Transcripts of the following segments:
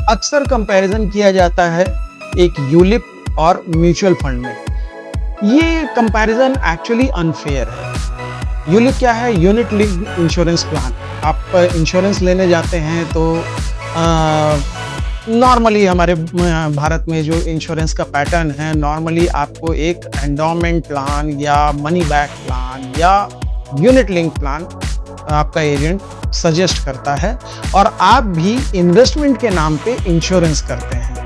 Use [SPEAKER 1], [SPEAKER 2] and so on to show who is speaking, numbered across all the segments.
[SPEAKER 1] अक्सर कंपैरिजन किया जाता है एक यूलिप और म्यूचुअल फंड में। ये कंपैरिजन एक्चुअली अनफेयर है। यूलिप क्या है? Unit linked insurance plan. आप इंश्योरेंस लेने जाते हैं तो नॉर्मली हमारे भारत में जो इंश्योरेंस का पैटर्न है, नॉर्मली आपको एक एंडोमेंट प्लान या मनी बैक प्लान या यूनिट लिंक प्लान आपका एजेंट सजेस्ट करता है और आप भी इन्वेस्टमेंट के नाम पे इंश्योरेंस करते हैं।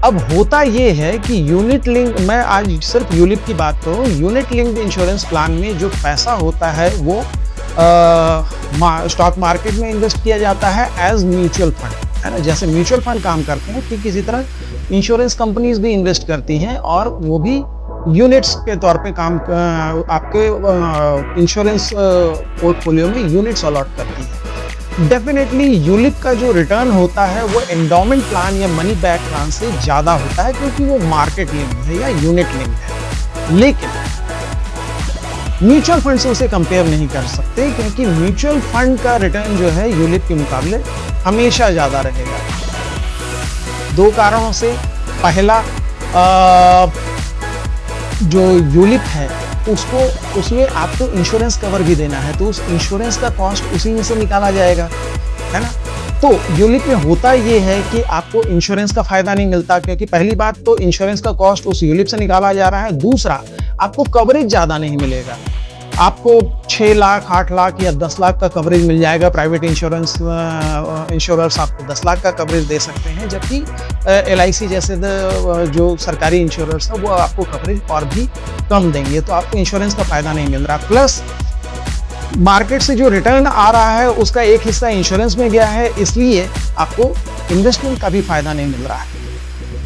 [SPEAKER 1] अब होता ये है कि यूनिट लिंक, मैं आज सिर्फ यूलिप की बात करूँ, यूनिट लिंक्ड इंश्योरेंस प्लान में जो पैसा होता है वो स्टॉक मार्केट में इन्वेस्ट किया जाता है एज म्यूचुअल फंड, है ना। जैसे म्यूचुअल फंड काम करते हैं ठीक इसी तरह इंश्योरेंस कंपनीज भी इन्वेस्ट करती हैं और वो भी यूनिट्स के तौर पे काम आपके इंश्योरेंस पोर्टफोलियो में यूनिट्स अलॉट करती है। डेफिनेटली यूलिप का जो रिटर्न होता है वो एंडोमेंट प्लान या मनी बैक प्लान से ज़्यादा होता है क्योंकि वो मार्केट लिंक्ड है या यूनिट लिंक्ड है। लेकिन म्यूचुअल फंड से उसे कंपेयर नहीं कर सकते क्योंकि म्यूचुअल फंड का रिटर्न जो है यूलिप के मुकाबले हमेशा ज़्यादा रहेगा। दो कारणों से। पहला, जो यूलिप है उसमें आपको इंश्योरेंस कवर भी देना है तो उस इंश्योरेंस का कॉस्ट उसी में से निकाला जाएगा, है ना। तो यूलिप में होता ये है कि आपको इंश्योरेंस का फायदा नहीं मिलता क्योंकि पहली बात तो इंश्योरेंस का कॉस्ट उस यूलिप से निकाला जा रहा है। दूसरा, आपको कवरेज ज़्यादा नहीं मिलेगा। आपको 6 लाख, 8 लाख या 10 लाख का कवरेज मिल जाएगा। प्राइवेट इंश्योरर्स आपको 10 लाख का कवरेज दे सकते हैं, जबकि LIC जैसे जो सरकारी इंश्योरर्स हैं वो आपको कवरेज और भी कम देंगे, तो आपको इंश्योरेंस का फायदा नहीं मिल रहा। प्लस मार्केट से जो रिटर्न आ रहा है उसका एक हिस्सा इंश्योरेंस में गया है, इसलिए आपको इन्वेस्टमेंट का भी फायदा नहीं मिल रहा है।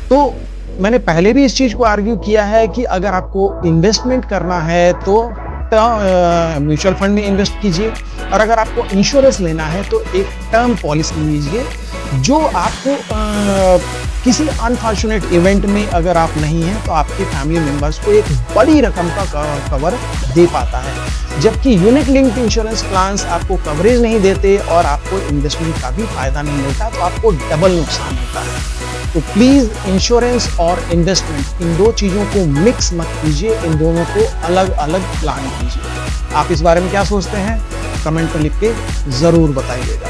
[SPEAKER 1] तो मैंने पहले भी इस चीज़ को आर्ग्यू किया है कि अगर आपको इन्वेस्टमेंट करना है तो म्यूचुअल फंड में इन्वेस्ट कीजिए और अगर आपको इंश्योरेंस लेना है तो एक टर्म पॉलिसी लीजिए जो आपको किसी अनफॉर्चुनेट इवेंट में अगर आप नहीं हैं तो आपके फैमिली मेंबर्स को एक बड़ी रकम का कवर दे पाता है। जबकि यूनिट लिंक्ड इंश्योरेंस प्लान्स आपको कवरेज नहीं देते और आपको इन्वेस्टमेंट का भी फायदा नहीं मिलता, तो आपको डबल नुकसान होता है। तो प्लीज़ इंश्योरेंस और इन्वेस्टमेंट, इन दो चीज़ों को मिक्स मत कीजिए, इन दोनों को अलग अलग प्लान कीजिए। आप इस बारे में क्या सोचते हैं? कमेंट में लिख के ज़रूर बताइएगा।